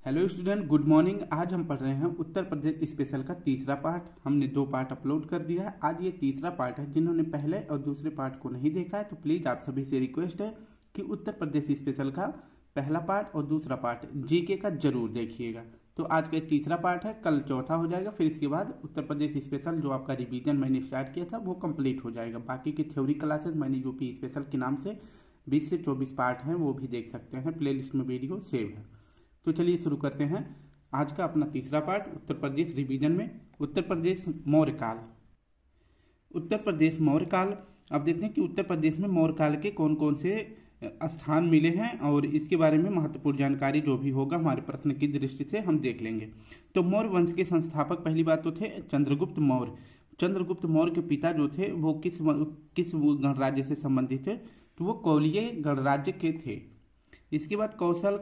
Hello student, good morning. आज हम पढ़ रहे हैं उत्तर प्रदेश स्पेशल का तीसरा पार्ट। हमने 2 पार्ट अपलोड कर दिया है, आज ये तीसरा पार्ट है। जिन्होंने पहले और दूसरे पार्ट को नहीं देखा है तो प्लीज आप सभी से रिक्वेस्ट है कि उत्तर प्रदेश स्पेशल का पहला पार्ट और दूसरा पार्ट जीके का जरूर देखिएगा। तो आज का तीसरा पार्ट है, कल चौथा हो जाएगा। फिर इसके बाद उत्तर प्रदेश स्पेशल जो आपका रिवीजन मैंने स्टार्ट किया था वो कंप्लीट हो जाएगा। बाकी की थ्योरी क्लासेस मैंने यूपी स्पेशल के नाम से 20 से 24 पार्ट हैं, वो भी देख सकते हैं, प्लेलिस्ट में वीडियो सेव है। तो चलिए शुरू करते हैं आज का अपना तीसरा पार्ट उत्तर प्रदेश रिवीजन में। उत्तर प्रदेश मौर्यकाल। उत्तर प्रदेश मौर्यकाल। अब देखते हैं कि उत्तर प्रदेश में मौर्यकाल के कौन कौन से स्थान मिले हैं और इसके बारे में महत्वपूर्ण जानकारी जो भी होगा हमारे प्रश्न की दृष्टि से हम देख लेंगे। तो मौर्य वंश के संस्थापक पहली बात तो थे चंद्रगुप्त मौर्य। चंद्रगुप्त मौर्य के पिता जो थे वो किस गणराज्य से संबंधित थे? तो वो कौलिय गणराज्य के थे। इसके बाद कौशल,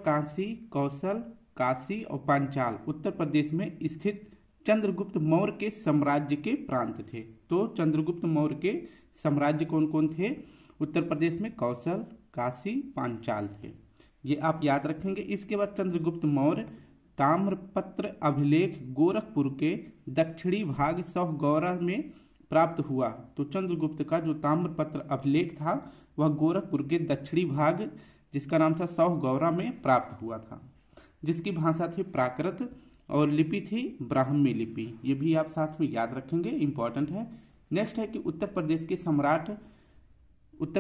काशी और पांचाल उत्तर प्रदेश में स्थित चंद्रगुप्त मौर्य के साम्राज्य के प्रांत थे। तो चंद्रगुप्त मौर्य के साम्राज्य कौन कौन थे उत्तर प्रदेश में? कौशल, काशी, पांचाल थे। ये आप याद रखेंगे। इसके बाद चंद्रगुप्त मौर्य ताम्रपत्र अभिलेख गोरखपुर के दक्षिणी भाग सौगौरा में प्राप्त हुआ। तो चंद्रगुप्त का जो ताम्रपत्र अभिलेख था वह गोरखपुर के दक्षिणी भाग जिसका नाम था सौगौरा में प्राप्त हुआ था, जिसकी भाषा थी प्राकृत और लिपि थी ब्राह्मी लिपि। ये भी आप साथ में याद रखेंगे, इंपॉर्टेंट है। नेक्स्ट है कि उत्तर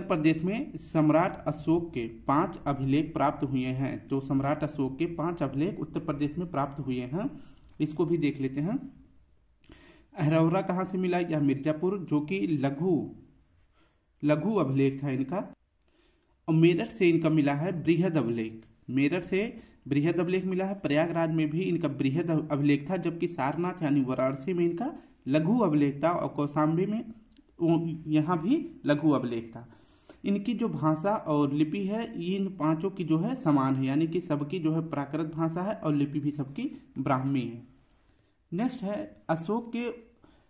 प्रदेश में सम्राट अशोक के 5 अभिलेख प्राप्त हुए हैं। तो सम्राट अशोक के 5 अभिलेख उत्तर प्रदेश में प्राप्त हुए हैं, इसको भी देख लेते हैं। अहरौरा कहाँ से मिला? यह मिर्जापुर, जो कि लघु अभिलेख था इनका। और मेरठ से इनका मिला है बृहद अभिलेख। मेरठ से बृहद अभिलेख मिला है। प्रयागराज में भी इनका बृहद अभिलेख था, जबकि सारनाथ यानी वाराणसी में इनका लघु अभिलेख था और कौशाम्बी में यहाँ भी लघु अभिलेख था। इनकी जो भाषा और लिपि है इन 5 की जो है समान है, यानी कि सबकी जो है प्राकृत भाषा है और लिपि भी सबकी ब्राह्मी है। नेक्स्ट है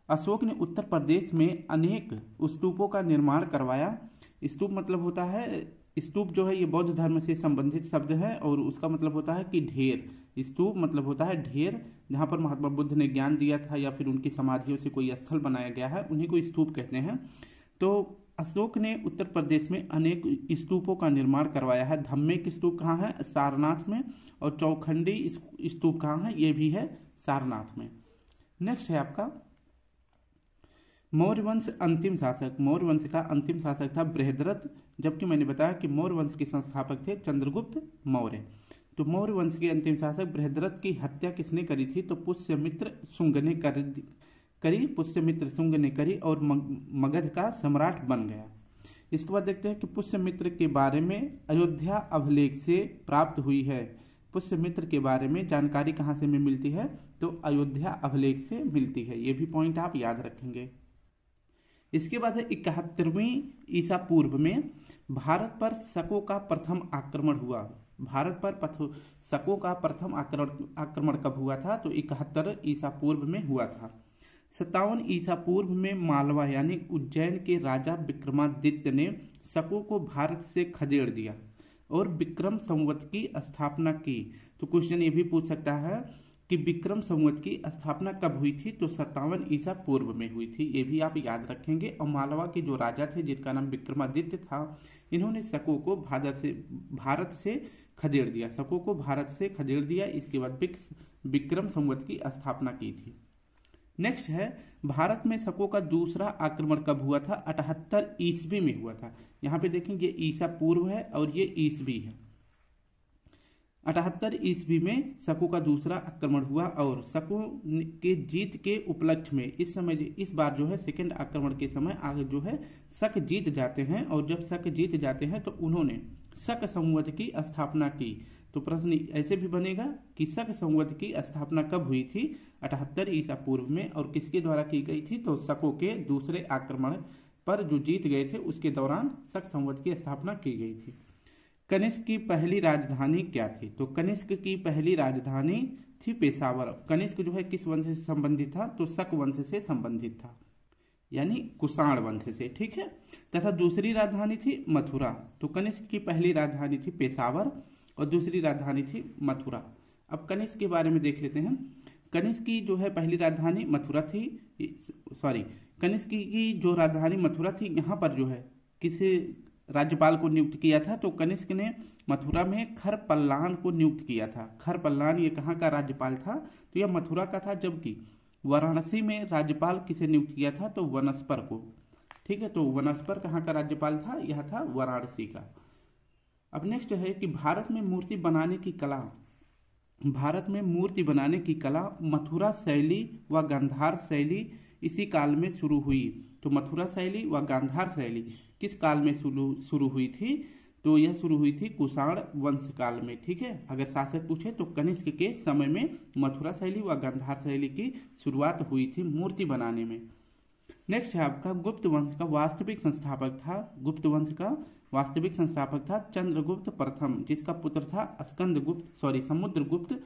अशोक ने उत्तर प्रदेश में अनेक स्तूपों का निर्माण करवाया। स्तूप मतलब होता है, स्तूप जो है ये बौद्ध धर्म से संबंधित शब्द है और उसका मतलब होता है कि ढेर। स्तूप मतलब होता है ढेर, जहाँ पर महात्मा बुद्ध ने ज्ञान दिया था या फिर उनकी समाधियों से कोई स्थल बनाया गया है, उन्हीं को स्तूप कहते हैं। तो अशोक ने उत्तर प्रदेश में अनेक स्तूपों का निर्माण करवाया है। धम्मेक स्तूप कहाँ है? सारनाथ में। और चौखंडी स्तूप कहाँ है? ये भी है सारनाथ में। नेक्स्ट है आपका मौर्य वंश अंतिम शासक। मौर्य वंश का अंतिम शासक था बृहद्रथ, जबकि मैंने बताया कि मौर्य वंश के संस्थापक थे चंद्रगुप्त मौर्य। तो मौर्य वंश के अंतिम शासक बृहद्रथ की हत्या किसने करी थी? तो पुष्यमित्र शुंग ने करी और मगध का सम्राट बन गया। इसके बाद देखते हैं कि पुष्यमित्र के बारे में अयोध्या अभिलेख से प्राप्त हुई है। पुष्यमित्र के बारे में जानकारी कहाँ से मिलती है? तो अयोध्या अभिलेख से मिलती है। ये भी पॉइंट आप याद रखेंगे। इसके बाद है 71वीं ईसा पूर्व में भारत पर शकों का प्रथम आक्रमण हुआ। भारत पर शकों का प्रथम आक्रमण कब हुआ था? तो 71 ईसा पूर्व में हुआ था। 57 ईसा पूर्व में मालवा यानी उज्जैन के राजा विक्रमादित्य ने शकों को भारत से खदेड़ दिया और विक्रम संवत की स्थापना की। तो क्वेश्चन ये भी पूछ सकता है कि विक्रम संवत की स्थापना कब हुई थी? तो 57 ईसा पूर्व में हुई थी। ये भी आप याद रखेंगे। और मालवा के जो राजा थे जिनका नाम विक्रमादित्य था, इन्होंने शकों को भारत से खदेड़ दिया। शकों को भारत से खदेड़ दिया। इसके बाद विक्रम संवत की स्थापना की थी। नेक्स्ट है भारत में शकों का दूसरा आक्रमण कब हुआ था? 78 ईस्वी में हुआ था। यहाँ पे देखेंगे ईसा पूर्व है और ये ईस्वी है। 78 ईस्वी में शकों का दूसरा आक्रमण हुआ और शकों के जीत के उपलक्ष्य में इस बार जो है सेकंड आक्रमण के समय आगे जो है शक जीत जाते हैं। और जब शक जीत जाते हैं तो उन्होंने शक संवत की स्थापना की। तो प्रश्न ऐसे भी बनेगा कि शक संवत की स्थापना कब हुई थी? 78 ईसा पूर्व में। और किसके द्वारा की गई थी? तो शकों के दूसरे आक्रमण पर जो जीत गए थे उसके दौरान शक संवत की स्थापना की गई थी। कनिष्क की पहली राजधानी क्या थी? तो कनिष्क की पहली राजधानी थी पेशावर। कनिष्क जो है किस वंश से संबंधित था? तो शक वंश से संबंधित था, यानी कुषाण वंश से। ठीक है। तथा दूसरी राजधानी थी मथुरा। तो कनिष्क की पहली राजधानी थी पेशावर और दूसरी राजधानी थी मथुरा। अब कनिष्क के बारे में देख लेते हैं। कनिष्क की जो है पहली राजधानी मथुरा थी, कनिष्क की जो राजधानी मथुरा थी, यहाँ पर जो है किसी राज्यपाल को नियुक्त किया था, तो कनिष्क ने मथुरा में खरपल्लान को नियुक्त किया था। खरपल्लान ये कहाँ का राज्यपाल था, तो यह मथुरा का था, जबकि वाराणसी में राज्यपाल किसे नियुक्त किया था, तो वनस्पर को। ठीक है, तो वनस्पर कहाँ का राज्यपाल था, यह था वाराणसी का। अब नेक्स्ट है कि भारत में मूर्ति बनाने की कला मथुरा शैली व गांधार शैली इसी काल में शुरू हुई। तो मथुरा शैली व गांधार शैली किस काल में शुरू हुई थी, तो यह शुरू हुई थी कुषाण वंश काल में। ठीक है, अगर शासक पूछे तो कनिष्क के समय में मथुरा शैली व गांधार शैली की शुरुआत हुई थी मूर्ति बनाने में। नेक्स्ट है आपका गुप्त वंश का वास्तविक संस्थापक था चंद्रगुप्त प्रथम, जिसका पुत्र था समुद्रगुप्त।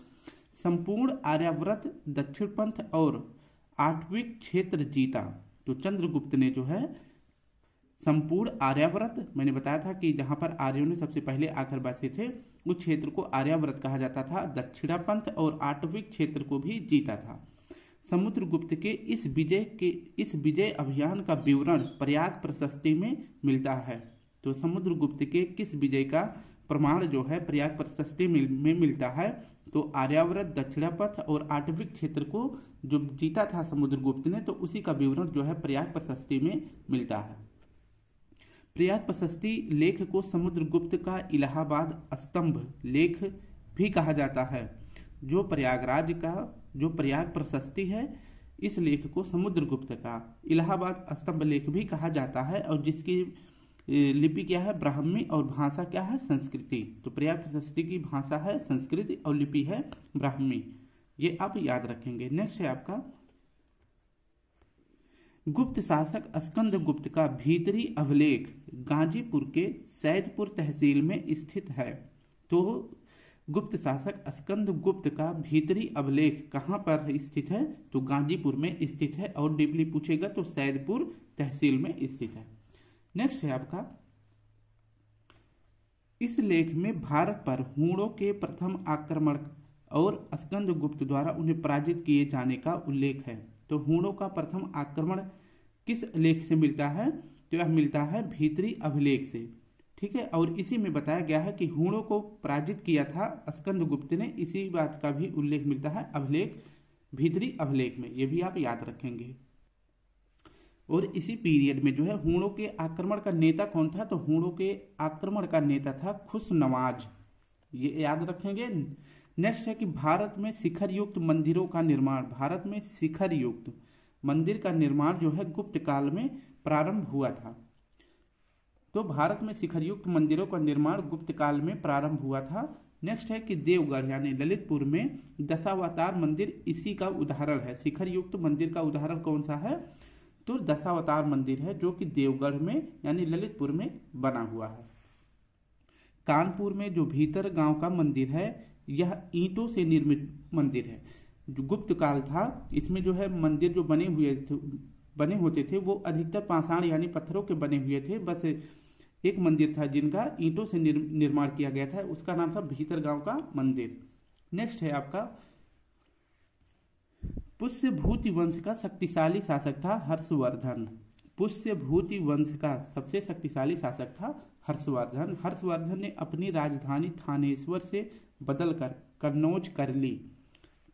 संपूर्ण आर्यावर्त, दक्षिण पंथ और आठविक क्षेत्र जीता। तो चंद्रगुप्त ने जो है संपूर्ण आर्यावर्त, मैंने बताया था कि जहां पर आर्यों ने सबसे पहले आकर बसे थे, उस क्षेत्र को आर्यावर्त कहा जाता था। दक्षिणा पंथ और आठविक क्षेत्र को भी जीता था। समुद्रगुप्त के इस विजय अभियान का विवरण प्रयाग प्रशस्ति में मिलता है। तो समुद्रगुप्त के किस विजय का प्रमाण जो है प्रयाग प्रशस्ति में मिलता है, तो आर्यावर्त, दक्षिणापथ और आठविक क्षेत्र को जो जीता था समुद्रगुप्त ने, तो उसी का विवरण जो है प्रयाग प्रशस्ति में मिलता है। प्रयाग प्रशस्ति लेख को समुद्रगुप्त का इलाहाबाद स्तंभ लेख भी कहा जाता है। जो प्रयाग प्रशस्ति है, इस लेख को समुद्रगुप्त का इलाहाबाद स्तंभ लेख भी कहा जाता है, और जिसकी लिपि क्या है, ब्राह्मी, और भाषा क्या है, संस्कृति। तो प्रयाग प्रशस्ति की भाषा है संस्कृत और लिपि है ब्राह्मी, ये आप याद रखेंगे। नेक्स्ट है आपका गुप्त शासक स्कंदगुप्त का भीतरी अभिलेख गाजीपुर के सैदपुर तहसील में स्थित है। तो गुप्त शासक स्कंदगुप्त का भीतरी अभिलेख कहाँ पर स्थित है, तो गाजीपुर में स्थित है, और डीपली पूछेगा तो सैदपुर तहसील में स्थित है। नेक्स्ट है आपका इस लेख में भारत पर हूणों के प्रथम आक्रमण और स्कंदगुप्त द्वारा उन्हें पराजित किए जाने का उल्लेख है। तो हूणों का प्रथम आक्रमण किस लेख से मिलता है, तो यह मिलता है भीतरी अभिलेख से। ठीक है, और इसी में बताया गया है कि हूणों को पराजित किया था स्कंदगुप्त ने, इसी बात का भी उल्लेख मिलता है भीतरी अभिलेख में, ये भी आप याद रखेंगे। और इसी पीरियड में जो है हूणों के आक्रमण का नेता कौन था, तो हूणों के आक्रमण का नेता था खुशनवाज, ये याद रखेंगे। नेक्स्ट है कि भारत में शिखर युक्त मंदिरों का निर्माण जो है गुप्त काल में प्रारंभ हुआ था। तो भारत में शिखर युक्त मंदिरों का निर्माण गुप्त काल में प्रारंभ हुआ था। नेक्स्ट है कि देवगढ़ यानी ललितपुर में दशावतार मंदिर इसी का उदाहरण है। शिखर युक्त मंदिर का उदाहरण कौन सा है, तो दशावतार मंदिर है, जो कि देवगढ़ में यानी ललितपुर में बना हुआ है। कानपुर में जो भीतर गांव का मंदिर है, यह ईंटों से निर्मित मंदिर है। जो गुप्त काल था, इसमें जो है मंदिर जो बने होते थे वो अधिकतर पाषाण यानी पत्थरों के बने हुए थे। बस एक मंदिर था जिनका ईंटों से निर्माण किया गया था, उसका नाम था भीतर गांव का मंदिर। नेक्स्ट है आपका पुष्यभूति वंश का शक्तिशाली शासक था हर्षवर्धन। पुष्यभूति वंश का सबसे शक्तिशाली शासक था हर्षवर्धन। हर्षवर्धन ने अपनी राजधानी थानेश्वर से बदलकर कन्नौज कर ली।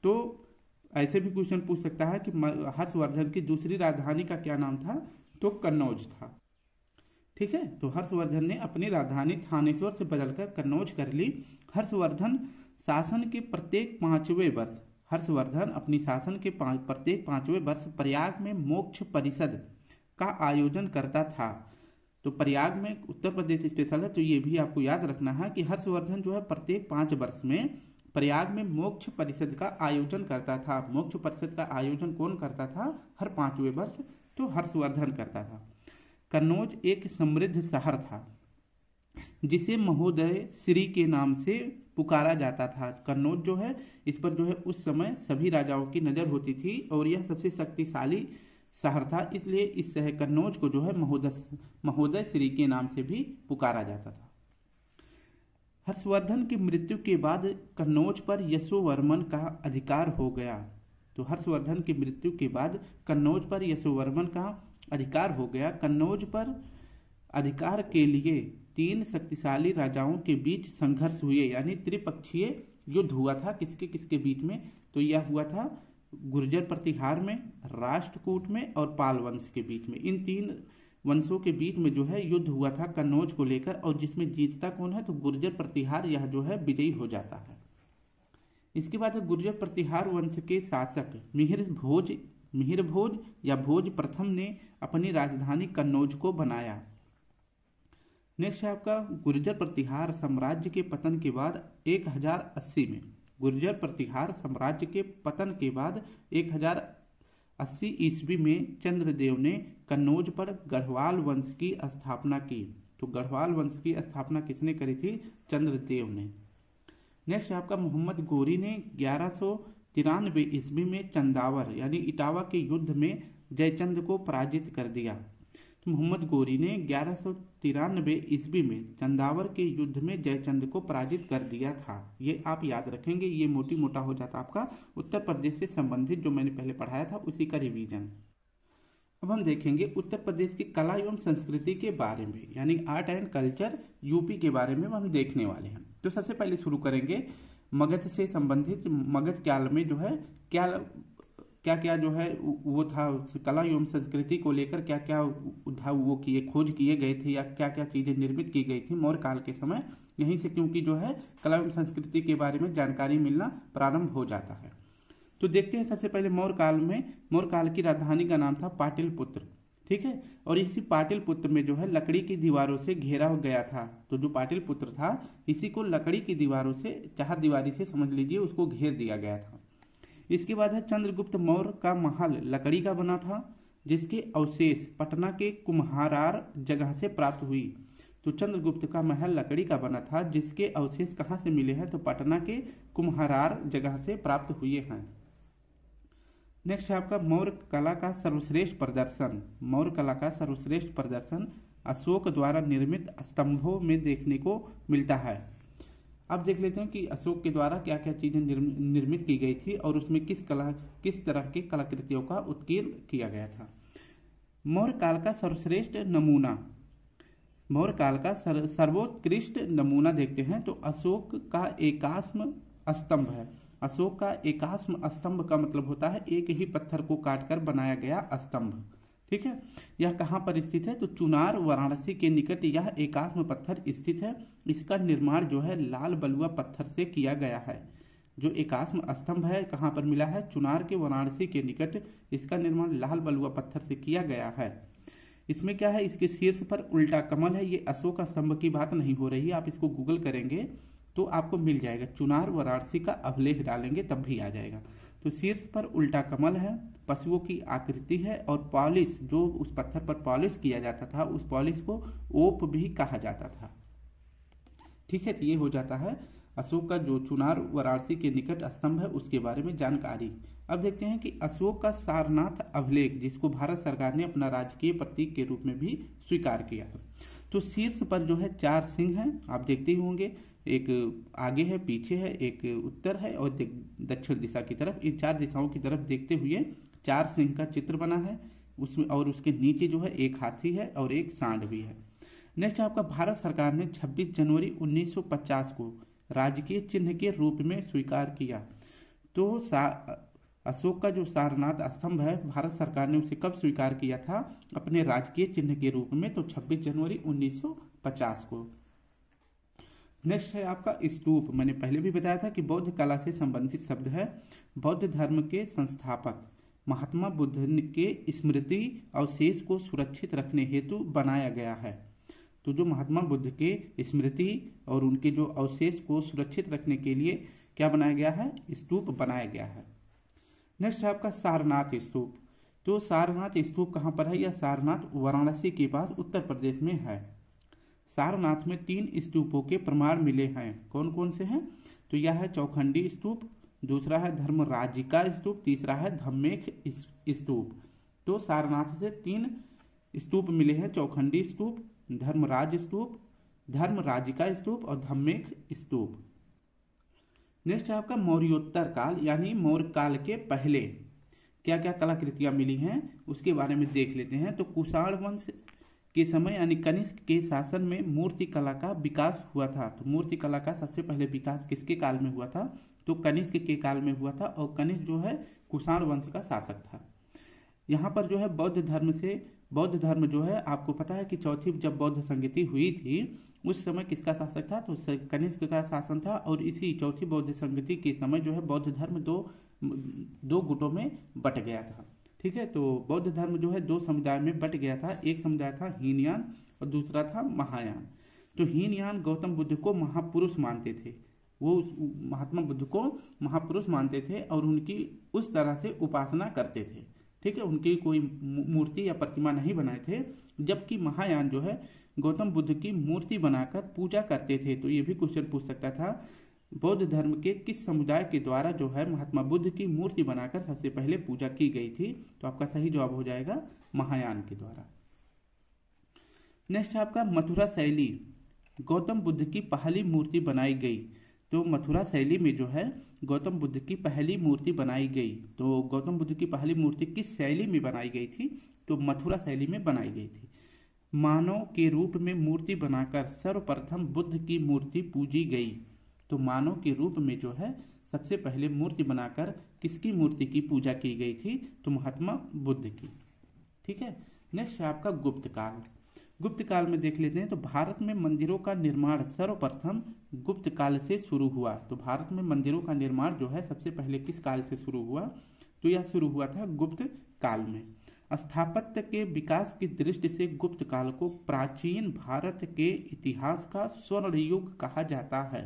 तो ऐसे भी क्वेश्चन पूछ सकता है कि हर्षवर्धन की दूसरी राजधानी का क्या नाम था, तो कन्नौज था। ठीक है, तो हर्षवर्धन ने अपनी राजधानी थानेश्वर से बदलकर कन्नौज कर ली। हर्षवर्धन अपनी शासन के प्रत्येक 5वें वर्ष प्रयाग में मोक्ष परिषद का आयोजन करता था। तो प्रयाग में उत्तर प्रदेश स्पेशल है, तो ये भी आपको याद रखना है कि हर्षवर्धन जो है प्रत्येक 5 वर्ष में प्रयाग में मोक्ष परिषद का आयोजन करता था। मोक्ष परिषद का आयोजन कौन करता था, हर 5वें वर्ष, तो हर्षवर्धन करता था। कन्नौज एक समृद्ध शहर था जिसे महोदय श्री के नाम से पुकारा जाता था। कन्नौज जो है, इस पर जो है उस समय सभी राजाओं की नजर होती थी और यह सबसे शक्तिशाली शहर था, इसलिए इस शहर कन्नौज को जो है महोदय श्री के नाम से भी पुकारा जाता था। हर्षवर्धन की मृत्यु के बाद कन्नौज पर यशोवर्मन का अधिकार हो गया। तो हर्षवर्धन की मृत्यु के बाद कन्नौज पर यशोवर्मन का अधिकार हो गया। कन्नौज पर अधिकार के लिए 3 शक्तिशाली राजाओं के बीच संघर्ष हुए, यानी त्रिपक्षीय युद्ध हुआ था। किसके किसके बीच में? तो यह हुआ था गुर्जर प्रतिहार में, राष्ट्रकूट में और पाल वंश के बीच में। इन 3 वंशों के बीच में जो है युद्ध हुआ था कन्नौज को लेकर, और जिसमें जीतता कौन है? तो गुर्जर प्रतिहार, यह जो है विजयी हो जाता है। इसके बाद है गुर्जर प्रतिहार वंश के शासक मिहिर भोज या भोज प्रथम ने अपनी राजधानी कन्नौज को बनाया। नेक्स्ट है आपका गुर्जर प्रतिहार साम्राज्य के पतन के बाद 1080 में, गुर्जर प्रतिहार साम्राज्य के पतन के बाद 1080 ईस्वी में चंद्रदेव ने कन्नौज पर गढ़वाल वंश की स्थापना की। तो गढ़वाल वंश की स्थापना किसने करी थी? चंद्रदेव ने। नेक्स्ट है आपका मोहम्मद गोरी ने 1193 ईस्वी में चंदावर यानी इटावा के युद्ध में जयचंद को पराजित कर दिया। तो मोहम्मद गोरी ने 1193 ईस्वी में चंदावर के युद्ध में जयचंद को पराजित कर दिया था। ये आप याद रखेंगे, ये मोटी मोटा हो जाता आपका उत्तर प्रदेश से संबंधित जो मैंने पहले पढ़ाया था उसी का रिवीजन। अब हम देखेंगे उत्तर प्रदेश की कला एवं संस्कृति के बारे में, यानी आर्ट एंड कल्चर यूपी के बारे में हम देखने वाले हैं। तो सबसे पहले शुरू करेंगे मगध से संबंधित। मगध काल में जो है क्या क्या जो है वो था, कला एवं संस्कृति को लेकर क्या क्या वो खोज किए गए थे या क्या क्या चीजें निर्मित की गई थी मौर्य काल के समय। यहीं से क्योंकि जो है कला एवं संस्कृति के बारे में जानकारी मिलना प्रारंभ हो जाता है। तो देखते हैं सबसे पहले मौर्य काल की राजधानी का नाम था पाटलिपुत्र, ठीक है। और इसी पाटलिपुत्र में जो है लकड़ी की दीवारों से घेरा गया था। तो जो पाटलिपुत्र था इसी को लकड़ी की दीवारों से, 4 दीवारी से समझ लीजिए, उसको घेर दिया गया था। इसके बाद है चंद्रगुप्त मौर्य का महल लकड़ी का बना था, जिसके अवशेष पटना के कुम्हारार जगह से प्राप्त हुई। तो चंद्रगुप्त का महल लकड़ी का बना था, जिसके अवशेष कहाँ से मिले हैं? तो पटना के कुम्हारार जगह से प्राप्त हुए हैं। नेक्स्ट है आपका मौर्य कला का सर्वश्रेष्ठ प्रदर्शन। मौर्य कला का सर्वश्रेष्ठ प्रदर्शन अशोक द्वारा निर्मित स्तंभों में देखने को मिलता है। अब देख लेते हैं कि अशोक के द्वारा क्या क्या चीजें निर्मित की गई थी और उसमें किस तरह की कलाकृतियों का उत्कीर्ण किया गया था। मौर्य काल का सर्वश्रेष्ठ नमूना, मौर्य काल का सर्वोत्कृष्ट नमूना देखते हैं तो अशोक का एकाश्म स्तंभ है। अशोक का एकाश्म स्तंभ का मतलब होता है एक ही पत्थर को काटकर बनाया गया स्तंभ, ठीक है। यह कहाँ पर स्थित है? तो चुनार वाराणसी के निकट यह एकाश्म पत्थर स्थित है। इसका निर्माण जो है लाल बलुआ पत्थर से किया गया है। जो एकाश्म स्तंभ है कहाँ पर मिला है? चुनार के वाराणसी के निकट इसका निर्माण लाल बलुआ पत्थर से किया गया है। इसमें क्या है? इसके शीर्ष पर उल्टा कमल है। ये अशोक स्तंभ की बात नहीं हो रही है, आप इसको गूगल करेंगे तो आपको मिल जाएगा। चुनार वाराणसी का अभिलेख डालेंगे तब भी आ जाएगा। तो शीर्ष पर उल्टा कमल है, पशुओं की आकृति है और पॉलिश, जो उस पत्थर पर पॉलिश किया जाता था उस पॉलिश को ओप भी कहा जाता था, ठीक है। तो ये हो जाता है अशोक का जो चुनार वाराणसी के निकट स्तंभ है उसके बारे में जानकारी। अब देखते हैं कि अशोक का सारनाथ अभिलेख, जिसको भारत सरकार ने अपना राजकीय प्रतीक के रूप में भी स्वीकार किया है। तो शीर्ष पर जो है 4 सिंह हैं, आप देखते ही होंगे, एक आगे है, पीछे है, एक उत्तर है और दक्षिण दिशा की तरफ। इन 4 दिशाओं की तरफ देखते हुए 4 सिंह का चित्र बना है उसमें, और उसके नीचे जो है एक हाथी है और एक सांड भी है। नेक्स्ट आपका भारत सरकार ने 26 जनवरी 1950 को राजकीय चिन्ह के रूप में स्वीकार किया। तो अशोक का जो सारनाथ स्तंभ है भारत सरकार ने उसे कब स्वीकार किया था? अपने राजकीय चिन्ह के रूप में, तो 26 जनवरी 1950 को। नेक्स्ट है आपका स्तूप। मैंने पहले भी बताया था कि बौद्ध कला से संबंधित शब्द है। बौद्ध धर्म के संस्थापक महात्मा बुद्ध के स्मृति अवशेष को सुरक्षित रखने हेतु बनाया गया है। तो जो महात्मा बुद्ध के स्मृति और उनके जो अवशेष को सुरक्षित रखने के लिए क्या बनाया गया है? स्तूप बनाया गया है। नेक्स्ट है आपका सारनाथ स्तूप। तो सारनाथ स्तूप कहाँ पर है? यह सारनाथ वाराणसी के पास उत्तर प्रदेश में है। सारनाथ में 3 स्तूपों के प्रमाण मिले हैं। कौन कौन से हैं? तो यह है चौखंडी स्तूप, दूसरा है धर्मराजिका स्तूप, तीसरा है धम्मेख स्तूप। तो सारनाथ से 3 स्तूप मिले हैं, चौखंडी स्तूप, धर्मराज स्तूप, धर्मराजिका स्तूप और धम्मेक स्तूप। नेक्स्ट है आपका मौर्योत्तर काल यानी मौर्य काल के पहले क्या क्या कलाकृतियां मिली हैं उसके बारे में देख लेते हैं। तो कुषाण वंश के समय यानी कनिष्क के शासन में मूर्ति कला का विकास हुआ था। तो मूर्ति कला का सबसे पहले विकास किसके काल में हुआ था? तो कनिष्क के काल में हुआ था और कनिष्क जो है कुषाण वंश का शासक था। यहाँ पर जो है बौद्ध धर्म जो है आपको पता है कि चौथी जब बौद्ध संगति हुई थी उस समय किसका शासक था? तो कनिष्क का शासन था। और इसी चौथी बौद्ध संगति के समय जो है बौद्ध धर्म दो गुटों में बट गया था। ठीक है, तो बौद्ध धर्म जो है दो समुदाय में बट गया था। एक समुदाय था हीनयान और दूसरा था महायान। तो हीनयान गौतम बुद्ध को महापुरुष मानते थे, वो महात्मा बुद्ध को महापुरुष मानते थे और उनकी उस तरह से उपासना करते थे। ठीक है, उनकी कोई मूर्ति या प्रतिमा नहीं बनाए थे। जबकि महायान जो है गौतम बुद्ध की मूर्ति बनाकर पूजा करते थे। तो ये भी क्वेश्चन पूछ सकता था, बौद्ध धर्म के किस समुदाय के द्वारा जो है महात्मा बुद्ध की मूर्ति बनाकर सबसे पहले पूजा की गई थी? तो आपका सही जवाब हो जाएगा महायान के द्वारा। नेक्स्ट है आपका मथुरा शैली गौतम बुद्ध की पहली मूर्ति बनाई गई। तो मथुरा शैली में जो है गौतम बुद्ध की पहली मूर्ति बनाई गई। तो गौतम बुद्ध की पहली मूर्ति किस शैली में बनाई गई थी? तो मथुरा शैली में बनाई गई थी। मानव के रूप में मूर्ति बनाकर सर्वप्रथम बुद्ध की मूर्ति पूजी गई। तो मानव के रूप में जो है सबसे पहले मूर्ति बनाकर किसकी मूर्ति की पूजा की गई थी? तो महात्मा बुद्ध की। ठीक है, नेक्स्ट है आपका गुप्त काल। गुप्त काल में देख लेते हैं। तो भारत में मंदिरों का निर्माण सर्वप्रथम गुप्त काल से शुरू हुआ। तो भारत में मंदिरों का निर्माण जो है सबसे पहले किस काल से शुरू हुआ? तो यह शुरू हुआ था गुप्त काल में। स्थापत्य के विकास की दृष्टि से गुप्त काल को प्राचीन भारत के इतिहास का स्वर्ण युग कहा जाता है।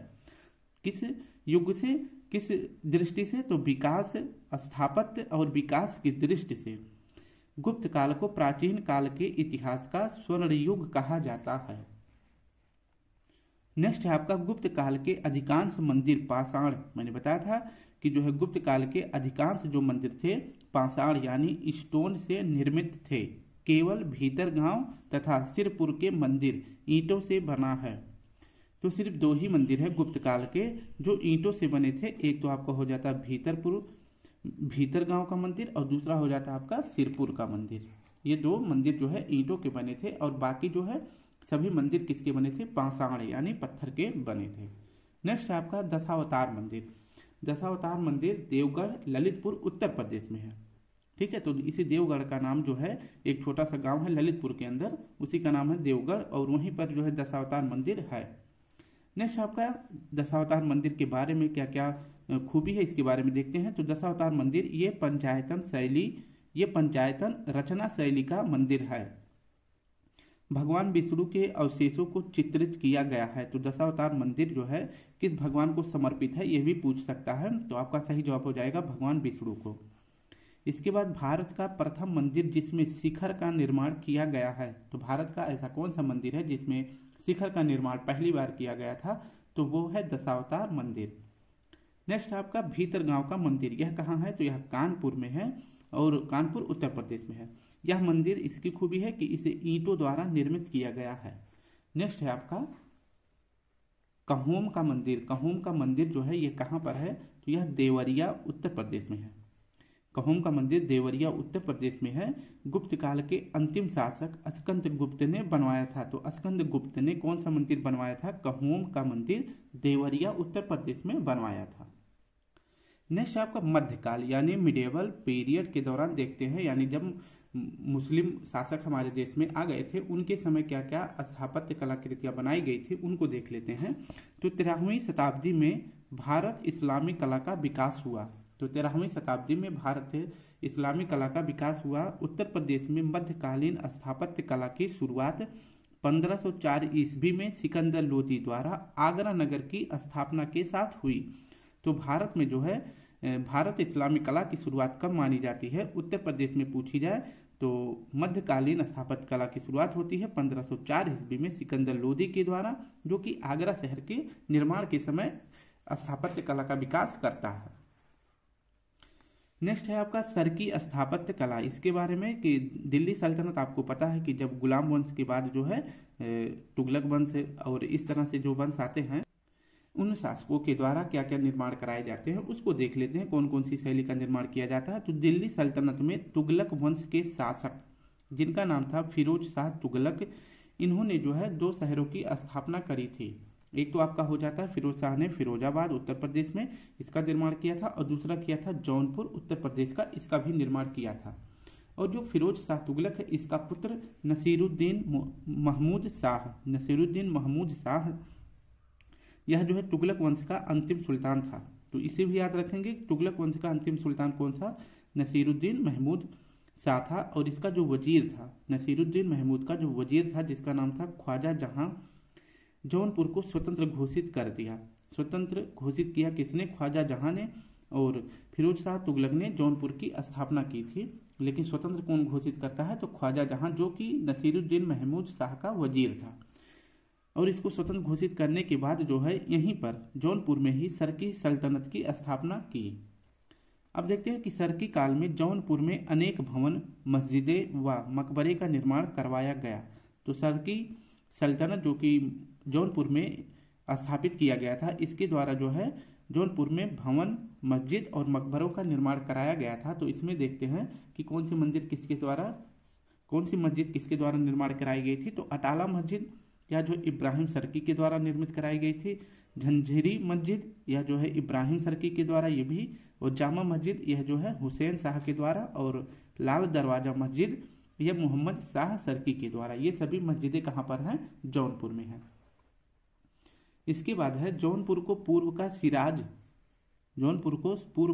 किस युग से, किस दृष्टि से? तो विकास, स्थापत्य और विकास की दृष्टि से गुप्त काल को प्राचीन काल के इतिहास का स्वर्ण युग कहा जाता है। नेक्स्ट है आपका गुप्त काल के अधिकांश मंदिर पाषाण। मैंने बताया था कि जो है गुप्त काल के अधिकांश जो मंदिर थे पाषाण यानी स्टोन से निर्मित थे। केवल भीतर गांव तथा सिरपुर के मंदिर ईंटों से बना है। तो सिर्फ दो ही मंदिर है गुप्त काल के जो ईंटों से बने थे। एक तो आपका हो जाता भीतर गांव का मंदिर और दूसरा हो जाता आपका सिरपुर का मंदिर। ये दो मंदिर जो है ईंटों के बने थे और बाकी जो है सभी मंदिर किसके बने थे? पाषाण यानी पत्थर के बने थे। नेक्स्ट है आपका दशावतार मंदिर। दशावतार मंदिर देवगढ़ ललितपुर उत्तर प्रदेश में है। ठीक है, तो इसी देवगढ़ का नाम जो है एक छोटा सा गांव है ललितपुर के अंदर, उसी का नाम है देवगढ़ और वहीं पर जो है दशावतार मंदिर है। नेक्स्ट आपका दशावतार मंदिर के बारे में क्या क्या खूबी है इसके बारे में देखते हैं। तो दशावतार मंदिर ये पंचायतन रचना शैली का मंदिर है। भगवान विष्णु के अवशेषों को चित्रित किया गया है। तो दशावतार मंदिर जो है किस भगवान को समर्पित है ये भी पूछ सकता है। तो आपका सही जवाब हो जाएगा भगवान विष्णु को। इसके बाद भारत का प्रथम मंदिर जिसमें शिखर का निर्माण किया गया है। तो भारत का ऐसा कौन सा मंदिर है जिसमें शिखर का निर्माण पहली बार किया गया था? तो वो है दशावतार मंदिर। नेक्स्ट आपका भीतर गांव का मंदिर। यह कहाँ है? तो यह कानपुर में है और कानपुर उत्तर प्रदेश में है। यह मंदिर इसकी खूबी है कि इसे ईंटों द्वारा निर्मित किया गया है। नेक्स्ट है आपका कहोम का मंदिर। कहोम का मंदिर जो है ये कहाँ पर है? तो यह देवरिया उत्तर प्रदेश में है। कहोम का मंदिर देवरिया उत्तर प्रदेश में है। गुप्त काल के अंतिम शासक स्कंद गुप्त ने बनवाया था। तो स्कंद गुप्त ने कौन सा मंदिर बनवाया था? कहोम का मंदिर देवरिया उत्तर प्रदेश में बनवाया था। नेक्स्ट आपका मध्यकाल यानी मिडिएवल पीरियड के दौरान देखते हैं, यानी जब मुस्लिम शासक हमारे देश में आ गए थे उनके समय क्या क्या स्थापत्य कलाकृतियां बनाई गई थी उनको देख लेते हैं। तो 13वीं शताब्दी में भारत इस्लामी कला का विकास हुआ। तो 13वीं शताब्दी में भारत इस्लामी कला का विकास हुआ। उत्तर प्रदेश में मध्यकालीन स्थापत्य कला की शुरुआत 1504 ईस्वी में सिकंदर लोदी द्वारा आगरा नगर की स्थापना के साथ हुई। तो भारत में जो है भारत इस्लामी कला की शुरुआत कब मानी जाती है? उत्तर प्रदेश में पूछी जाए तो मध्यकालीन स्थापत्य कला की शुरुआत होती है 1504 ईस्वी में सिकंदर लोदी के द्वारा, जो कि आगरा शहर के निर्माण के समय स्थापत्य कला का विकास करता है। नेक्स्ट है आपका सरकी स्थापत्य कला। इसके बारे में कि दिल्ली सल्तनत आपको पता है कि जब गुलाम वंश के बाद जो है तुगलक वंश और इस तरह से जो वंश आते हैं उन शासकों के द्वारा क्या क्या निर्माण कराए जाते हैं उसको देख लेते हैं, कौन कौन सी शैली का निर्माण किया जाता है। तो दिल्ली सल्तनत में तुगलक वंश के शासक जिनका नाम था फिरोज शाह तुगलक, इन्होंने जो है 2 शहरों की स्थापना करी थी। एक तो आपका हो जाता है फिरोज शाह ने फिरोजाबाद उत्तर प्रदेश में इसका निर्माण किया था, और दूसरा किया था जौनपुर उत्तर प्रदेश का, इसका भी निर्माण किया था। और जो फिरोज शाह तुगलक है इसका पुत्र नसीरुद्दीन महमूद शाह, यह जो है तुगलक वंश का अंतिम सुल्तान था। तो इसे भी याद रखेंगे, तुगलक वंश का अंतिम सुल्तान कौन सा, नसीरुद्दीन महमूद शाह था। और इसका जो वजीर था, नसीरुद्दीन महमूद का जो वजीर था जिसका नाम था ख्वाजा जहां, जौनपुर को स्वतंत्र घोषित कर दिया। स्वतंत्र घोषित किया किसने, ख्वाजा जहां ने। और फिरोज शाह तुगलक ने जौनपुर की स्थापना की थी, लेकिन स्वतंत्र कौन घोषित करता है, तो ख्वाजा जहां, जो कि नसीरुद्दीन महमूद शाह का वजीर था। और इसको स्वतंत्र घोषित करने के बाद जो है यहीं पर जौनपुर में ही सरकी सल्तनत की स्थापना की। अब देखते हैं कि सरकी काल में जौनपुर में अनेक भवन, मस्जिदें व मकबरे का निर्माण करवाया गया। तो सरकी सल्तनत जो कि जौनपुर में स्थापित किया गया था, इसके द्वारा जो है जौनपुर में भवन, मस्जिद और मकबरों का निर्माण कराया गया था। तो इसमें देखते हैं कि कौन सी मस्जिद किसके द्वारा निर्माण कराई गई थी। तो अटाला मस्जिद या जो इब्राहिम सरकी के द्वारा निर्मित कराई गई थी, झंझेरी मस्जिद यह जो है इब्राहिम सरकी के द्वारा ये भी, और जामा मस्जिद यह जो है हुसैन शाह के द्वारा, और लाल दरवाजा मस्जिद यह मोहम्मद शाह सरकी के द्वारा। ये सभी मस्जिदें कहाँ पर हैं, जौनपुर में है। इसके बाद है जौनपुर को पूर्व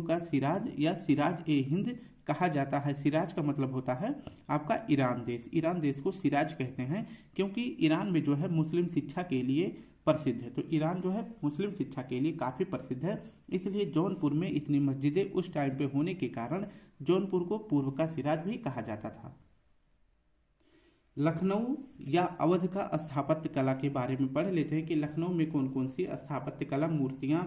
का सिराज या सिराज ए हिंद कहा जाता है। सिराज का मतलब होता है आपका ईरान देश। ईरान देश को सिराज कहते हैं क्योंकि ईरान में जो है मुस्लिम शिक्षा के लिए प्रसिद्ध है। तो ईरान जो है मुस्लिम शिक्षा के लिए काफी प्रसिद्ध है, इसलिए जौनपुर में इतनी मस्जिदें उस टाइम पे होने के कारण जौनपुर को पूर्व का सिराज भी कहा जाता था। लखनऊ या अवध का स्थापत्य कला के बारे में पढ़ लेते हैं कि लखनऊ में कौन कौन सी स्थापत्य कला, मूर्तियां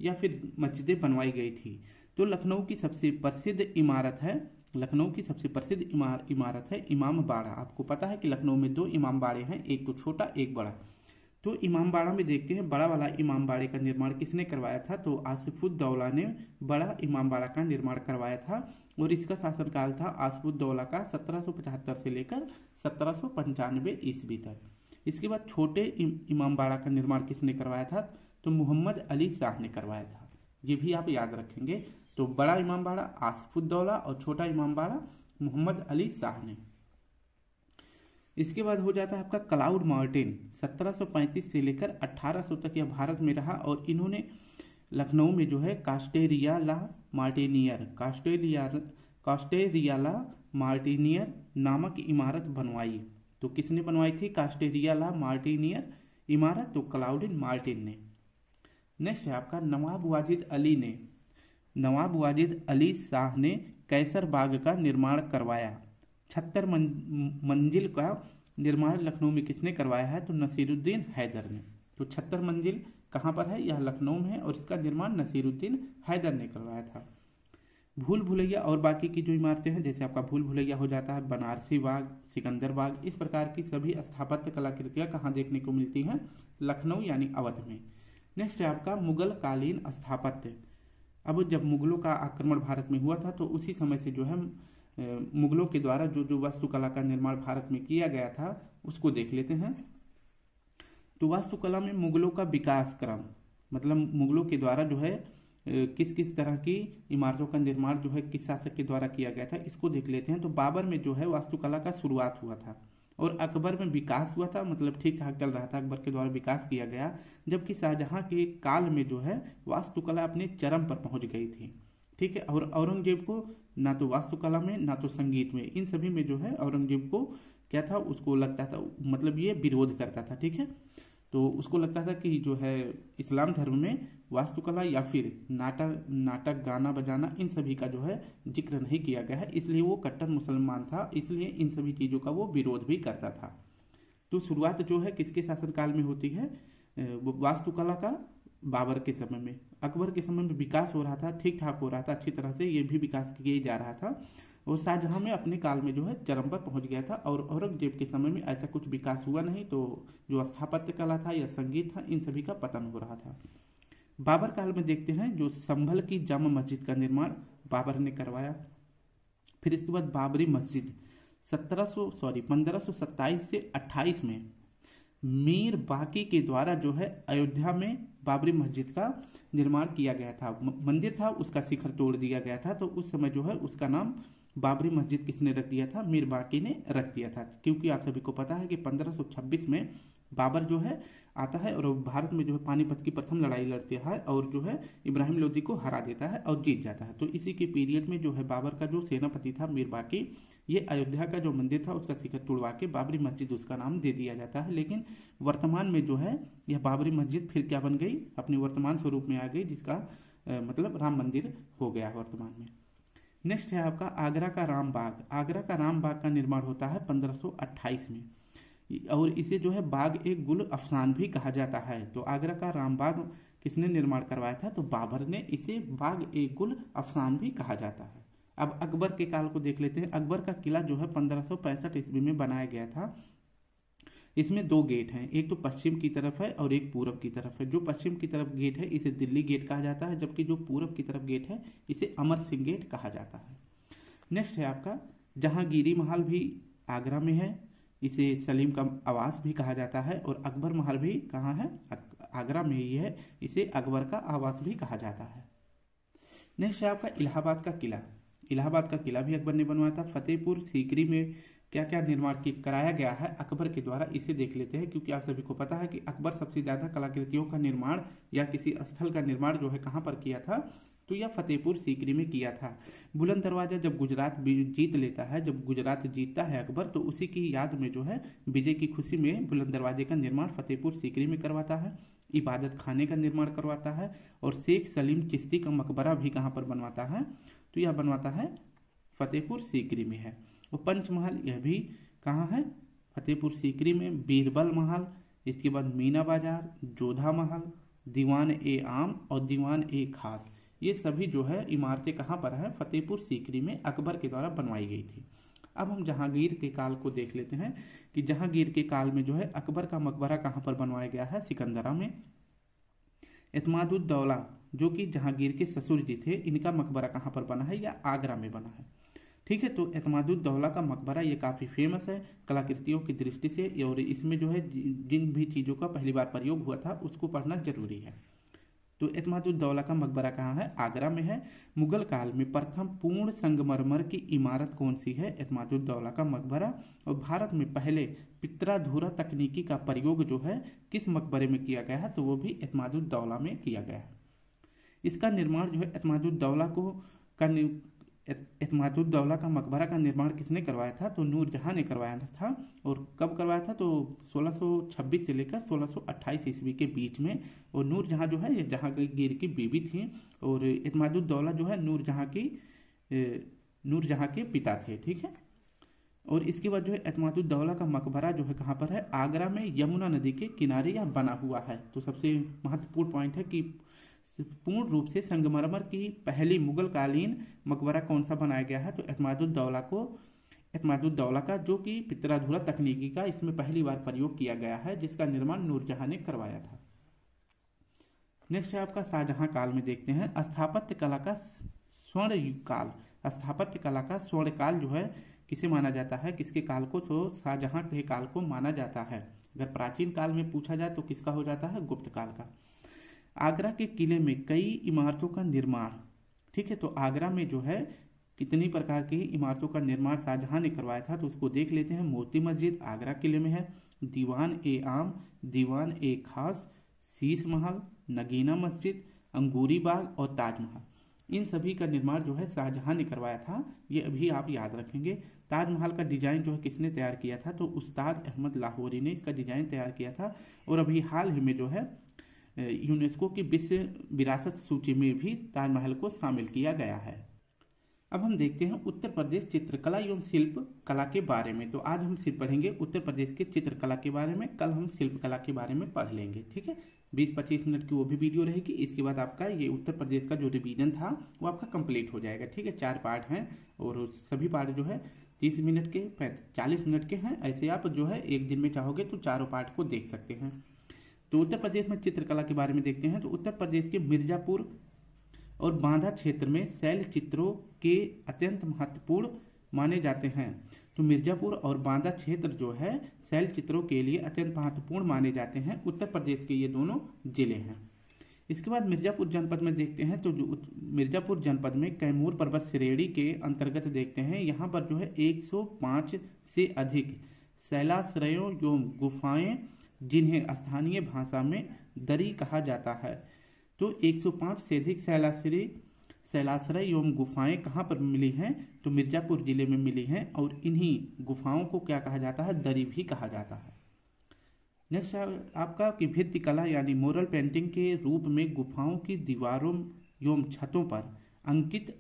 या फिर मस्जिदें बनवाई गई थी। तो लखनऊ की सबसे प्रसिद्ध इमारत है इमाम बाड़ा। आपको पता है कि लखनऊ में 2 इमाम बाड़े हैं, एक तो छोटा एक बड़ा। तो इमाम बाड़ा में देखते हैं बड़ा वाला इमाम बाड़े का निर्माण किसने करवाया था, तो आसिफुद्दौला ने बड़ा इमाम बाड़ा का निर्माण करवाया था। और इसका शासनकाल था आसिफुद्दौला का 1775 से लेकर 1795 ईस्वी तक। इसके बाद छोटे इमाम बाड़ा का निर्माण किसने करवाया था, तो मोहम्मद अली शाह ने करवाया था। ये भी आप याद रखेंगे। तो बड़ा इमाम बाड़ा आसिफुद्दौला और छोटा इमाम बाड़ा मोहम्मद अली शाह ने। इसके बाद हो जाता है आपका क्लाउड मार्टिन। 1735 से लेकर 1800 तक यह भारत में रहा, और इन्होंने लखनऊ में जो है कास्टेरियाला मार्टिनियर नामक इमारत बनवाई। तो किसने बनवाई थी कास्टेरियाला मार्टिनियर इमारत, तो क्लाउडिन मार्टिन ने। नेक्स्ट है आपका नवाब वाजिद अली शाह ने कैसर बाग का निर्माण करवाया। 76 मंजिल का निर्माण लखनऊ में किसने करवाया है, तो नसीरुद्दीन हैदर ने। तो 76 मंजिल कहाँ पर है, यह लखनऊ में है, और इसका निर्माण नसीरुद्दीन हैदर ने करवाया था। भूल भुलैया और बाकी की जो इमारतें हैं, जैसे आपका भूल भुलैया हो जाता है, बनारसी बाग, सिकंदर बाग, इस प्रकार की सभी स्थापत्य कलाकृतियां कहाँ देखने को मिलती हैं, लखनऊ यानी अवध में। नेक्स्ट है आपका मुगल कालीन स्थापत्य। अब जब मुगलों का आक्रमण भारत में हुआ था, तो उसी समय से जो है मुगलों के द्वारा जो वास्तुकला का निर्माण भारत में किया गया था उसको देख लेते हैं। तो वास्तुकला में मुगलों का विकास क्रम, मतलब मुगलों के द्वारा जो है किस किस तरह की इमारतों का निर्माण जो है किस शासक के द्वारा किया गया था, इसको देख लेते हैं। तो बाबर में जो है वास्तुकला का शुरुआत हुआ था, और अकबर में विकास हुआ था, मतलब ठीक ठाक चल रहा था, अकबर के द्वारा विकास किया गया। जबकि शाहजहां के काल में जो है वास्तुकला अपने चरम पर पहुंच गई थी, ठीक है। और औरंगजेब को ना तो वास्तुकला में ना तो संगीत में, इन सभी में जो है औरंगजेब को क्या था, उसको लगता था, मतलब ये विरोध करता था, ठीक है। तो उसको लगता था कि जो है इस्लाम धर्म में वास्तुकला या फिर नाटक गाना बजाना, इन सभी का जो है जिक्र नहीं किया गया है, इसलिए वो कट्टर मुसलमान था, इसलिए इन सभी चीज़ों का वो विरोध भी करता था। तो शुरुआत जो है किसके शासनकाल में होती है, वास्तुकला का बाबर के समय में। अकबर के समय में विकास हो रहा था, ठीक ठाक हो रहा था, अच्छी तरह से ये भी विकास किया जा रहा था। और शाहजहां में अपने काल में जो है चरम पर पहुंच गया था, और औरंगजेब के समय में ऐसा कुछ विकास हुआ नहीं। तो जो स्थापत्य कला था या संगीत था, इन सभी का पतन हो रहा था। बाबर काल में देखते हैं जो संभल की जामा मस्जिद का निर्माण बाबर ने करवाया। फिर इसके बाद बाबरी मस्जिद 1527 से 28 में मीर बाकी के द्वारा जो है अयोध्या में बाबरी मस्जिद का निर्माण किया गया था। मंदिर था, उसका शिखर तोड़ दिया गया था, तो उस समय जो है उसका नाम बाबरी मस्जिद किसने रख दिया था? मीर बाकी ने रख दिया था। क्योंकि आप सभी को पता है कि 1526 में बाबर जो है आता है और भारत में जो है पानीपत की प्रथम लड़ाई लड़ता है और जो है इब्राहिम लोदी को हरा देता है और जीत जाता है। तो इसी के पीरियड में जो है बाबर का जो सेनापति था मीर बाकी, ये अयोध्या का जो मंदिर था उसका शिखर तोड़वा के बाबरी मस्जिद उसका नाम दे दिया जाता है। लेकिन वर्तमान में जो है यह बाबरी मस्जिद फिर क्या बन गई? अपने वर्तमान स्वरूप में आ गई, जिसका मतलब राम मंदिर हो गया वर्तमान में। नेक्स्ट है आपका आगरा का राम बाग। आगरा का राम बाग का निर्माण होता है 1528 में, और इसे जो है बाग ए गुल अफसान भी कहा जाता है। तो आगरा का राम बाग किसने निर्माण करवाया था? तो बाबर ने। इसे बाग ए गुल अफसान भी कहा जाता है। अब अकबर के काल को देख लेते हैं। अकबर का किला जो है 1565 ईस्वी में बनाया गया था। इसमें दो गेट हैं, एक तो पश्चिम की तरफ है और एक पूरब की तरफ है। जो पश्चिम की तरफ गेट है इसे दिल्ली गेट कहा जाता है, जबकि जो पूरब की तरफ गेट है इसे अमर सिंह गेट कहा जाता है। नेक्स्ट है आपका जहांगीरी महल भी आगरा में है, इसे सलीम का आवास भी कहा जाता है। और अकबर महल भी कहाँ है? आगरा में ही है, इसे अकबर का आवास भी कहा जाता है। नेक्स्ट है आपका इलाहाबाद का किला। इलाहाबाद का किला भी अकबर ने बनवाया था। फतेहपुर सीकरी में क्या क्या निर्माण कराया गया है अकबर के द्वारा, इसे देख लेते हैं। क्योंकि आप सभी को पता है कि अकबर सबसे ज्यादा कलाकृतियों का निर्माण या किसी स्थल का निर्माण जो है कहाँ पर किया था? तो यह फतेहपुर सीकरी में किया था। बुलंद दरवाजा जब गुजरात जीत लेता है, जब गुजरात जीतता है अकबर, तो उसी की याद में जो है विजय की खुशी में बुलंद दरवाजे का निर्माण फतेहपुर सीकरी में करवाता है। इबादत खाने का निर्माण करवाता है और शेख सलीम चिश्ती का मकबरा भी कहाँ पर बनवाता है? तो यह बनवाता है फतेहपुर सीकरी में है। और पंचमहल यह भी कहाँ है? फतेहपुर सीकरी में। बीरबल महल, इसके बाद मीना बाजार, जोधा महल, दीवान ए आम और दीवान ए खास, ये सभी जो है इमारतें कहाँ पर है? फतेहपुर सीकरी में अकबर के द्वारा बनवाई गई थी। अब हम जहांगीर के काल को देख लेते हैं कि जहांगीर के काल में जो है अकबर का मकबरा कहाँ पर बनवाया गया है? सिकंदरा में। एतमादुद्दौला जो कि जहांगीर के ससुर जी थे, इनका मकबरा कहाँ पर बना है? या आगरा में बना है। ठीक है, तो एतमादुद्दौला का मकबरा ये काफ़ी फेमस है कलाकृतियों की दृष्टि से, और इसमें जो है जिन भी चीज़ों का पहली बार प्रयोग हुआ था उसको पढ़ना जरूरी है। तो एतमादुद्दौला का मकबरा कहाँ है? आगरा में है। मुगल काल में प्रथम पूर्ण संगमरमर की इमारत कौन सी है? एतमादुद्दौला का मकबरा। और भारत में पहले पित्राधुरा तकनीकी का प्रयोग जो है किस मकबरे में किया गया है? तो वो भी एतमादुद्दौला में किया गया है। इसका निर्माण जो है एतमादुद्दौला का मकबरा का निर्माण किसने करवाया था? तो नूरजहां ने करवाया था। और कब करवाया था? तो 1626 से लेकर 1628 ईस्वी के बीच में। और नूरजहां जो है ये जहांगीर की बीवी थी, और एतमादुद्दौला जो है नूरजहां के पिता थे। ठीक है, और इसके बाद जो है एतमादुद्दौला का मकबरा जो है कहाँ पर है? आगरा में यमुना नदी के किनारे यह बना हुआ है। तो सबसे महत्वपूर्ण पॉइंट है कि पूर्ण रूप से संगमरमर की पहली मुगल कालीन मकबरा कौन सा बनाया गया है? तो एतमादुद्दौला का, जो कि पित्राधुरा तकनीकी का इसमें पहली बार प्रयोग किया गया है, जिसका निर्माण नूरजहां ने करवाया था। नेक्स्ट है आपका शाहजहां काल में देखते हैं स्थापत्य कला का स्वर्ण काल। स्थापत्य कला का स्वर्ण काल जो है किसे माना जाता है? किसके काल को? तो शाहजहां के काल को माना जाता है। अगर प्राचीन काल में पूछा जाए तो किसका हो जाता है? गुप्त काल का। आगरा के किले में कई इमारतों का निर्माण। ठीक है, तो आगरा में जो है कितनी प्रकार की इमारतों का निर्माण शाहजहां ने करवाया था? तो उसको देख लेते हैं। मोती मस्जिद आगरा किले में है, दीवान ए आम, दीवान ए खास, शीश महल, नगीना मस्जिद, अंगूरी बाग और ताजमहल, इन सभी का निर्माण जो है शाहजहां ने करवाया था। ये अभी आप याद रखेंगे। ताजमहल का डिजाइन जो है किसने तैयार किया था? तो उस्ताद अहमद लाहौरी ने इसका डिजाइन तैयार किया था। और अभी हाल ही में जो है यूनेस्को की विश्व विरासत सूची में भी ताजमहल को शामिल किया गया है। अब हम देखते हैं उत्तर प्रदेश चित्रकला एवं शिल्प कला के बारे में। तो आज हम सिर्फ पढ़ेंगे उत्तर प्रदेश के चित्रकला के बारे में, कल हम शिल्प कला के बारे में पढ़ लेंगे। ठीक है, 20-25 मिनट की वो भी वीडियो रहेगी। इसके बाद आपका ये उत्तर प्रदेश का जो रिवीजन था वो आपका कंप्लीट हो जाएगा। ठीक है, 4 पार्ट हैं और सभी पार्ट जो है 30 मिनट के 40 मिनट के हैं। ऐसे आप जो है एक दिन में चाहोगे तो चारों पार्ट को देख सकते हैं। तो उत्तर प्रदेश में चित्रकला के बारे में देखते हैं। तो उत्तर प्रदेश के मिर्जापुर और बांदा क्षेत्र में शैल चित्रों के अत्यंत महत्वपूर्ण माने जाते हैं। तो मिर्जापुर और बांदा क्षेत्र जो है शैल चित्रों के लिए अत्यंत महत्वपूर्ण माने जाते हैं। उत्तर प्रदेश के ये दोनों जिले हैं। इसके बाद मिर्जापुर जनपद में देखते हैं। तो जो मिर्जापुर जनपद में कैमूर पर्वत श्रेणी के अंतर्गत देखते हैं, यहाँ पर जो है 105 से अधिक शैलाश्रयों एवं गुफाएं, जिन्हें स्थानीय भाषा में दरी कहा जाता है। तो 105 से अधिक शैलाश्रय एवं गुफाएं कहाँ पर मिली हैं? तो मिर्जापुर जिले में मिली हैं और इन्हीं गुफाओं को क्या कहा जाता है? दरी भी कहा जाता है। नेक्स्ट आपका कि भित्ति कला यानी मोरल पेंटिंग के रूप में गुफाओं की दीवारों एवं छतों पर अंकित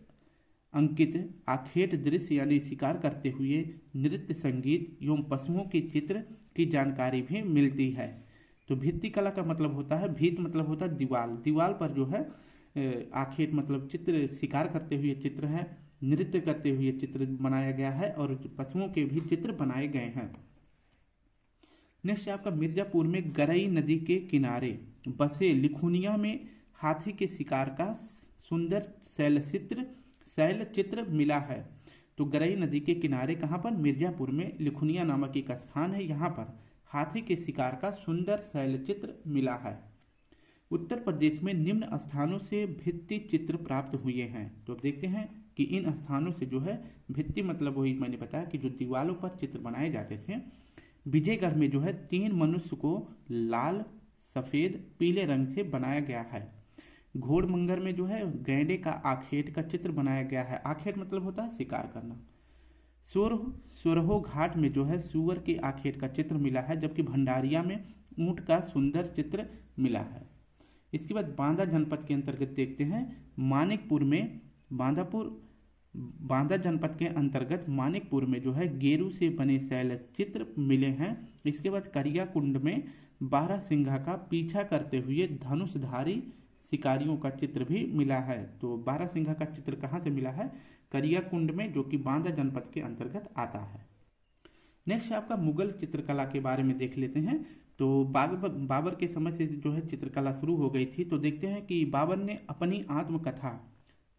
आखेट दृश्य यानी शिकार करते हुए नृत्य, संगीत एवं पशुओं के चित्र की जानकारी भी मिलती है। तो भित्ति कला का मतलब होता है, भित्त मतलब होता है दीवार, दीवार पर जो है आखेट मतलब चित्र, शिकार करते हुए चित्र है, नृत्य करते हुए चित्र बनाया गया है और पशुओं के भी चित्र बनाए गए हैं। नेक्स्ट आपका मिर्जापुर में गरई नदी के किनारे बसे लिखुनिया में हाथी के शिकार का सुंदर शैल चित्र मिला है। तो गरई नदी के किनारे कहाँ पर? मिर्जापुर में लिखुनिया नामक एक स्थान है, यहाँ पर हाथी के शिकार का सुंदर शैल चित्र मिला है। उत्तर प्रदेश में निम्न स्थानों से भित्ति चित्र प्राप्त हुए हैं। तो अब देखते हैं कि इन स्थानों से जो है भित्ति मतलब वही मैंने बताया कि जो दीवारों पर चित्र बनाए जाते थे। विजयगढ़ में जो है 3 मनुष्य को लाल, सफेद, पीले रंग से बनाया गया है। घोड़मंगर में जो है गैंडे का आखेट का चित्र बनाया गया है। आखेट मतलब होता है शिकार करना। सोरहो घाट में जो है सूअर के आखेट का चित्र मिला है, जबकि भंडारिया में ऊंट का सुंदर चित्र मिला है। इसके बाद बांदा जनपद के अंतर्गत देखते हैं। मानिकपुर में बांदा जनपद के अंतर्गत मानिकपुर में जो है गेरू से बने शैल चित्र मिले हैं। इसके बाद करिया कुंड में 12 सिंघा का पीछा करते हुए धनुषधारी शिकारियों का चित्र भी मिला है। तो 12 सिंघा का चित्र कहाँ से मिला है? करिया कुंड में, जो कि बांदा जनपद के अंतर्गत आता है। नेक्स्ट आपका मुगल चित्रकला के बारे में देख लेते हैं। तो बाबर के समय से जो है चित्रकला शुरू हो गई थी। तो देखते हैं कि बाबर ने अपनी आत्मकथा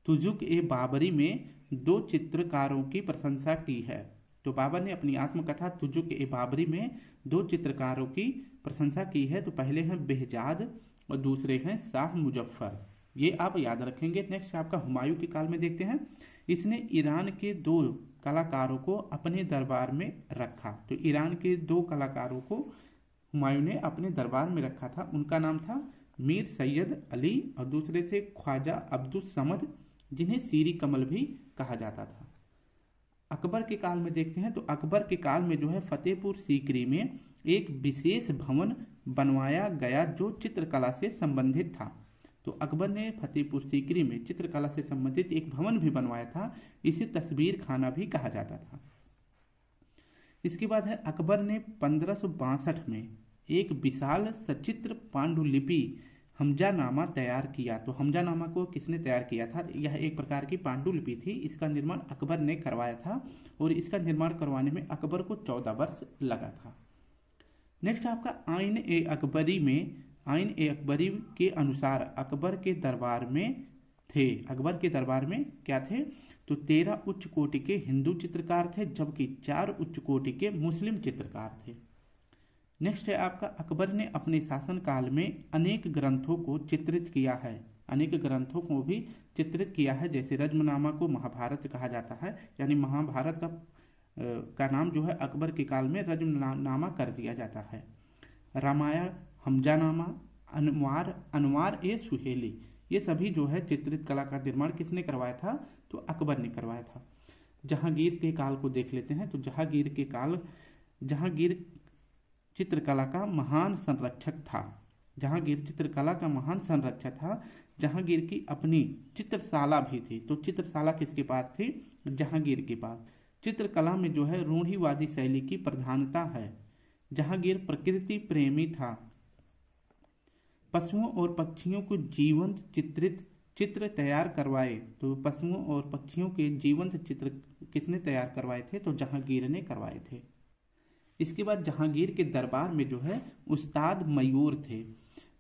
तुजुक-ए-बाबरी में 2 चित्रकारों की प्रशंसा की है। तो बाबर ने अपनी आत्मकथा तुजुक-ए-बाबरी में 2 चित्रकारों की प्रशंसा की है। तो पहले हैं बेहजाद और दूसरे हैं शाह मुजफ्फर, ये आप याद रखेंगे। नेक्स्ट आपका हुमायूं के काल में देखते हैं। इसने ईरान के 2 कलाकारों को अपने दरबार में रखा। तो ईरान के 2 कलाकारों को हुमायूं ने अपने दरबार में रखा था। उनका नाम था मीर सैयद अली और दूसरे थे ख्वाजा अब्दुल समद, जिन्हें सीरी कमल भी कहा जाता था। अकबर के काल में देखते हैं। तो अकबर के काल में जो है फतेहपुर सीकरी में एक विशेष भवन बनवाया गया जो चित्रकला से संबंधित था। तो अकबर ने फतेहपुर सीकरी में चित्रकला से संबंधित एक भवन भी बनवाया था। इसे तस्वीर खाना भी कहा जाता था। इसके बाद है अकबर ने 1562 में एक विशाल सचित्र पांडुलिपि हमजानामा तैयार किया। तो हमजानामा को किसने तैयार किया था? यह एक प्रकार की पांडुलिपि थी। इसका निर्माण अकबर ने करवाया था और इसका निर्माण करवाने में अकबर को 14 वर्ष लगा था। नेक्स्ट आपका आईन-ए-अकबरी में आईन-ए-अकबरी के अनुसार अकबर के दरबार में क्या थे? तो 13 उच्च कोटि के हिंदू चित्रकार थे, जबकि 4 उच्च कोटि के मुस्लिम चित्रकार थे। नेक्स्ट है आपका अकबर ने अपने शासन काल में अनेक ग्रंथों को चित्रित किया है। अनेक ग्रंथों को भी चित्रित किया है, जैसे रज्मनामा को महाभारत कहा जाता है, यानी महाभारत का नाम जो है अकबर के काल में रज्मनामा कर दिया जाता है। रामायण, हमजानामा, अनवार-ए-सुहेली, ये सभी जो है चित्रित कला का निर्माण किसने करवाया था? तो अकबर ने करवाया था। जहांगीर के काल को देख लेते हैं। तो जहांगीर चित्रकला का महान संरक्षक था। जहांगीर चित्रकला का महान संरक्षक था। जहांगीर की अपनी चित्रशाला भी थी। तो चित्रशाला किसके पास थी? जहांगीर के पास। चित्रकला में जो है रूढ़िवादी शैली की प्रधानता है। जहांगीर प्रकृति प्रेमी था। पशुओं और पक्षियों को जीवंत चित्रित चित्र तैयार करवाए। तो पशुओं और पक्षियों के जीवंत चित्र किसने तैयार करवाए थे? तो जहांगीर ने करवाए थे। इसके बाद जहांगीर के दरबार में जो है उस्ताद मयूर थे।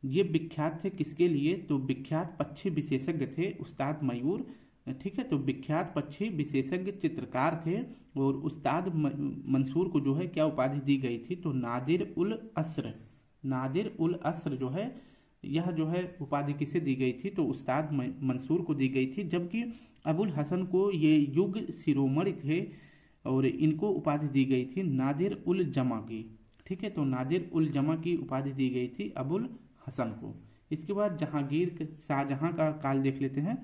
ये विख्यात थे किसके लिए? तो विख्यात पक्षी विशेषज्ञ थे उस्ताद मयूर। ठीक है, तो विख्यात पक्षी विशेषज्ञ चित्रकार थे। और उस्ताद मंसूर को जो है क्या उपाधि दी गई थी? तो नादिर उल अस्र। नादिर उल अस्र जो है, यह जो है उपाधि किसे दी गई थी? तो उस्ताद मंसूर को दी गई थी। जबकि अबुल हसन को ये युग शिरोमणि थे और इनको उपाधि दी गई थी नादिर उल जमा की। ठीक है, तो नादिर उल जमा की उपाधि दी गई थी अबुल हसन को। इसके बाद जहांगीर शाहजहां का काल देख लेते हैं।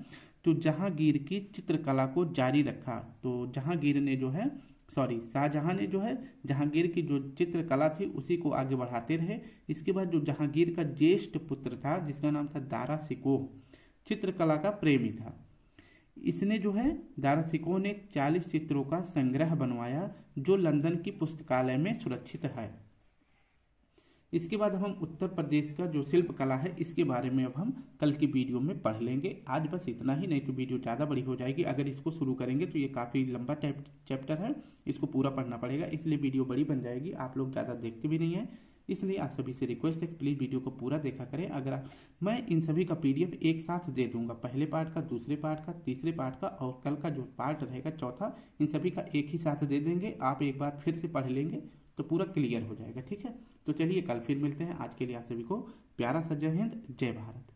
तो जहांगीर की चित्रकला को जारी रखा। तो जहांगीर ने जो है शाहजहां ने जो है जहांगीर की जो चित्रकला थी उसी को आगे बढ़ाते रहे। इसके बाद जो जहांगीर का ज्येष्ठ पुत्र था जिसका नाम था दारा शिकोह, चित्रकला का प्रेमी था। इसने जो है दारा शिकोह ने 40 चित्रों का संग्रह बनवाया जो लंदन की पुस्तकालय में सुरक्षित है। इसके बाद हम उत्तर प्रदेश का जो शिल्प कला है इसके बारे में अब हम कल की वीडियो में पढ़ लेंगे। आज बस इतना ही, नहीं तो वीडियो ज़्यादा बड़ी हो जाएगी। अगर इसको शुरू करेंगे तो ये काफ़ी लंबा चैप्टर है, इसको पूरा पढ़ना पड़ेगा, इसलिए वीडियो बड़ी बन जाएगी। आप लोग ज़्यादा देखते भी नहीं हैं, इसलिए आप सभी से रिक्वेस्ट है कि प्लीज़ वीडियो को पूरा देखा करें। मैं इन सभी का PDF एक साथ दे दूंगा, पहले पार्ट का, दूसरे पार्ट का, तीसरे पार्ट का और कल का जो पार्ट रहेगा चौथा, इन सभी का एक ही साथ दे देंगे। आप एक बार फिर से पढ़ लेंगे तो पूरा क्लियर हो जाएगा। ठीक है, तो चलिए कल फिर मिलते हैं। आज के लिए आप सभी को प्यारा सा जय हिंद, जय भारत।